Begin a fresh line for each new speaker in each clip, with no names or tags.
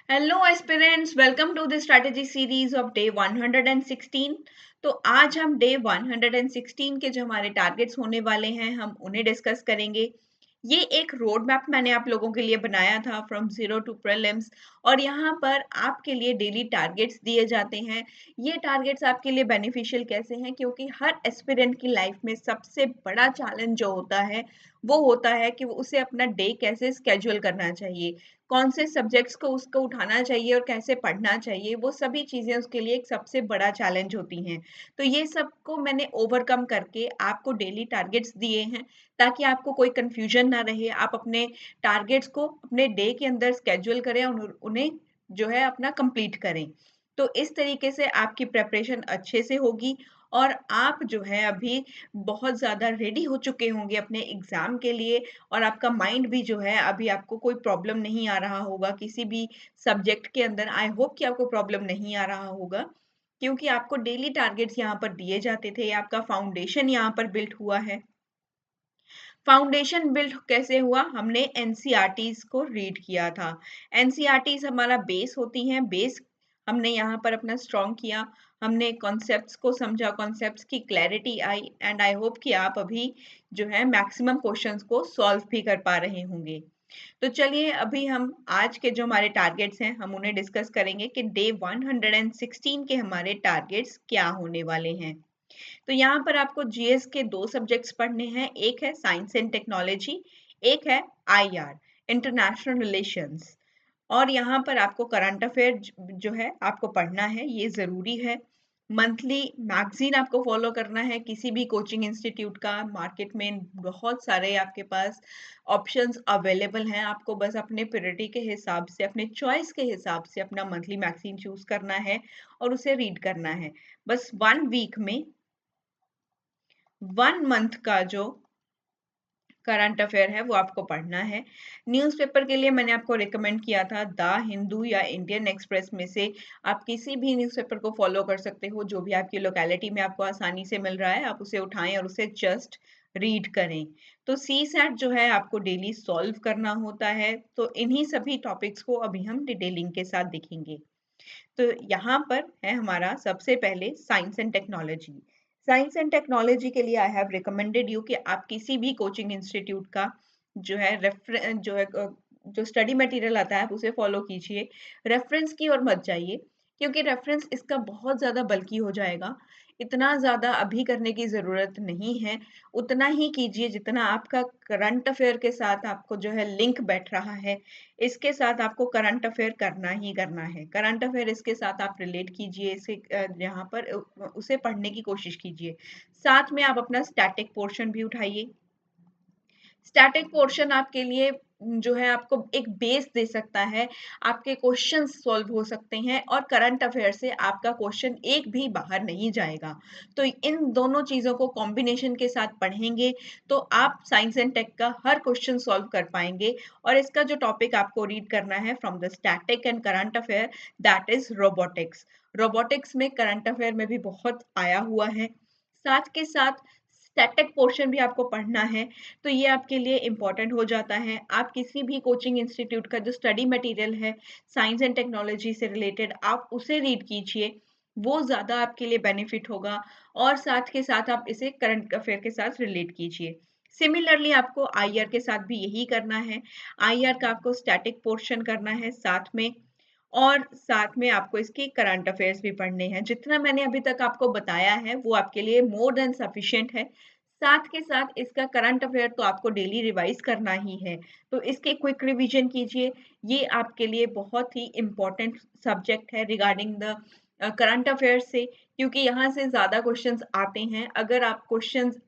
Hello aspirants, welcome to the strategy series of day 116। तो आज हम डे 116 के जो हमारे टारगेट्स होने वाले हैं हम उन्हें डिस्कस करेंगे। ये एक रोड मैप मैंने आप लोगों के लिए बनाया था फ्रॉम जीरो टू प्रीलिम्स, और यहाँ पर आपके लिए डेली टारगेट्स दिए जाते हैं। ये टारगेट्स आपके लिए बेनिफिशियल कैसे हैं, क्योंकि हर एस्पिरेंट की लाइफ में सबसे बड़ा चैलेंज जो होता है वो होता है कि वो उसे अपना डे कैसे स्केड्यूल करना चाहिए, कौन से सब्जेक्ट्स को उसको उठाना चाहिए और कैसे पढ़ना चाहिए। वो सभी चीज़ें उसके लिए एक सबसे बड़ा चैलेंज होती हैं। तो ये सबको मैंने ओवरकम करके आपको डेली टारगेट्स दिए हैं, ताकि आपको कोई कन्फ्यूजन ना रहे। आप अपने टारगेट्स को अपने डे के अंदर स्केड्यूल करें और उन्हें जो है अपना कंप्लीट करें। तो इस तरीके से आपकी प्रिपरेशन अच्छे से होगी और आप जो है अभी बहुत ज़्यादा रेडी हो चुके होंगे अपने एग्ज़ाम के लिए। और आपका माइंड भी जो है अभी आपको कोई प्रॉब्लम नहीं आ रहा होगा किसी भी सब्जेक्ट के अंदर। आई होप कि आपको प्रॉब्लम नहीं आ रहा होगा, क्योंकि आपको डेली टारगेट्स यहाँ पर दिए जाते थे। आपका फाउंडेशन यहाँ पर बिल्ट हुआ है। फाउंडेशन बिल्ड कैसे हुआ? हमने एनसीईआरटीज़ को रीड किया था। एनसीईआरटीज़ हमारा बेस होती हैं। बेस हमने यहाँ पर अपना स्ट्रॉन्ग किया। हमने कॉन्सेप्ट्स को समझा, कॉन्सेप्ट्स की clarity I, and I hope कि आप अभी जो है मैक्सिमम क्वेश्चंस को सॉल्व भी कर पा रहे होंगे। तो चलिए अभी हम आज के जो हमारे टारगेट्स हैं हम उन्हें डिस्कस करेंगे कि डे 116 के हमारे टारगेट्स क्या होने वाले हैं। तो यहाँ पर आपको जीएस के 2 सब्जेक्ट्स पढ़ने हैं। एक है साइंस एंड टेक्नोलॉजी, एक है आईआर, इंटरनेशनल रिलेशंस। और यहाँ पर आपको करंट अफेयर जो है आपको पढ़ना है, ये ज़रूरी है। मंथली मैगज़ीन आपको फ़ॉलो करना है किसी भी कोचिंग इंस्टीट्यूट का। मार्केट में बहुत सारे आपके पास ऑप्शंस अवेलेबल हैं। आपको बस अपने प्रायोरिटी के हिसाब से, अपने चॉइस के हिसाब से अपना मंथली मैगज़ीन चूज़ करना है और उसे रीड करना है। बस 1 वीक में 1 मंथ का जो करंट अफेयर है वो आपको पढ़ना है। न्यूज़पेपर के लिए मैंने आपको रिकमेंड किया था द हिंदू या इंडियन एक्सप्रेस में से आप किसी भी न्यूज़पेपर को फॉलो कर सकते हो, जो भी आपकी लोकेलिटी में आपको आसानी से मिल रहा है। आप उसे उठाएं और उसे जस्ट रीड करें। तो सीसैट जो है आपको डेली सॉल्व करना होता है। तो इन्हीं सभी टॉपिक्स को अभी हम डिटेलिंग के साथ देखेंगे। तो यहाँ पर है हमारा सबसे पहले science and technology. Science and technology के लिए आई हैव रिकमेंडेड यू कि आप किसी भी कोचिंग इंस्टीट्यूट का जो है जो स्टडी मटेरियल आता है आप उसे फॉलो कीजिए। रेफरेंस की ओर मत जाइए, क्योंकि रेफरेंस इसका बहुत ज़्यादा बल्की हो जाएगा। इतना ज़्यादा अभी करने की ज़रूरत नहीं है। उतना ही कीजिए जितना आपका करंट अफेयर के साथ आपको जो है लिंक बैठ रहा है। इसके साथ आपको करंट अफेयर करना ही करना है। करंट अफेयर इसके साथ आप रिलेट कीजिए, इसे यहाँ पर उसे पढ़ने की कोशिश कीजिए। साथ में आप अपना स्टैटिक पोर्शन भी उठाइए। स्टैटिक पोर्शन आपके लिए जो है आपको एक बेस दे सकता है। आपके क्वेश्चंस सॉल्व हो सकते हैं और करंट अफेयर से आपका क्वेश्चन एक भी बाहर नहीं जाएगा। तो इन दोनों चीज़ों को कॉम्बिनेशन के साथ पढ़ेंगे तो आप साइंस एंड टेक का हर क्वेश्चन सॉल्व कर पाएंगे। और इसका जो टॉपिक आपको रीड करना है from the static and current affair, that is robotics. Robotics में करंट अफेयर में भी बहुत आया हुआ है। साथ के साथ स्टैटिक पोर्शन भी आपको पढ़ना है। तो ये आपके लिए इम्पोर्टेंट हो जाता है। आप किसी भी कोचिंग इंस्टीट्यूट का जो स्टडी मटेरियल है साइंस एंड टेक्नोलॉजी से रिलेटेड आप उसे रीड कीजिए, वो ज़्यादा आपके लिए बेनिफिट होगा। और साथ के साथ आप इसे करंट अफेयर के साथ रिलेट कीजिए। सिमिलरली आपको आईआर के साथ भी यही करना है। आईआर का आपको स्टैटिक पोर्शन करना है साथ में, और साथ में आपको इसके करंट अफेयर्स भी पढ़ने हैं। जितना मैंने अभी तक आपको बताया है वो आपके लिए मोर देन सफिशिएंट है। साथ के साथ इसका करंट अफेयर तो आपको डेली रिवाइज करना ही है। तो इसके क्विक रिवीजन कीजिए। ये आपके लिए बहुत ही इम्पोर्टेंट सब्जेक्ट है रिगार्डिंग द करंट अफेयर से, क्योंकि यहाँ से ज़्यादा क्वेश्चंस आते हैं। अगर आप क्वेश्चंस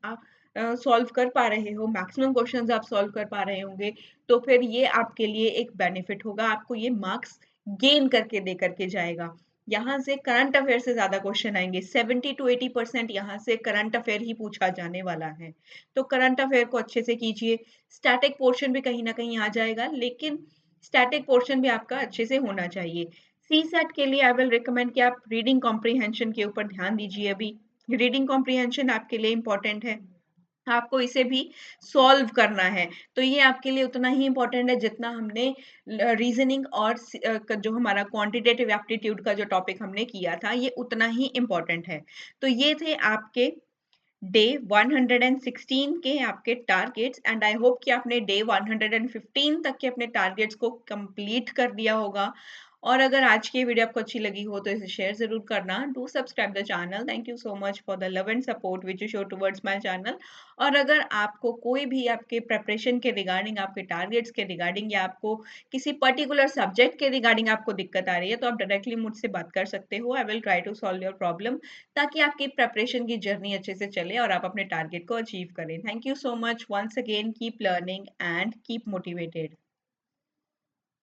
सॉल्व कर पा रहे हो, मैक्सिमम क्वेश्चंस आप सॉल्व कर पा रहे होंगे, तो फिर ये आपके लिए एक बेनिफिट होगा। आपको ये मार्क्स गेन करके दे करके जाएगा। यहाँ से करंट अफेयर से ज़्यादा क्वेश्चन आएंगे। 70 to 80% यहाँ से करंट अफेयर ही पूछा जाने वाला है। तो करंट अफेयर को अच्छे से कीजिए। स्टैटिक पोर्शन भी कहीं ना कहीं आ जाएगा, लेकिन स्टैटिक पोर्शन भी आपका अच्छे से होना चाहिए। सी सेट के लिए आई विल रिकमेंड कि आप रीडिंग कॉम्प्रीहेंशन के ऊपर ध्यान दीजिए। अभी रीडिंग कॉम्प्रीहेंशन आपके लिए इम्पोर्टेंट है। आपको इसे भी सॉल्व करना है। तो ये आपके लिए उतना ही इम्पोर्टेंट है जितना हमने रीजनिंग और जो हमारा क्वांटिटेटिव एप्टीट्यूड का जो टॉपिक हमने किया था, ये उतना ही इम्पोर्टेंट है। तो ये थे आपके डे 116 के आपके टारगेट्स, एंड आई होप कि आपने डे 115 तक के अपने टारगेट्स को कंप्लीट कर दिया होगा। और अगर आज की वीडियो आपको अच्छी लगी हो तो इसे शेयर जरूर करना। Do subscribe the channel. Thank you so much for the love and support which you show towards my channel. और अगर आपको कोई भी आपके प्रेपरेशन के रिगार्डिंग, आपके टारगेट्स के रिगार्डिंग, या आपको किसी पर्टिकुलर सब्जेक्ट के रिगार्डिंग आपको दिक्कत आ रही है, तो आप डायरेक्टली मुझसे बात कर सकते हो। I will try to solve your problem, ताकि आपकी प्रेपरेशन की जर्नी अच्छे से चले और आप अपने टारगेट को अचीव करें। Thank you so much once again. Keep learning and keep motivated.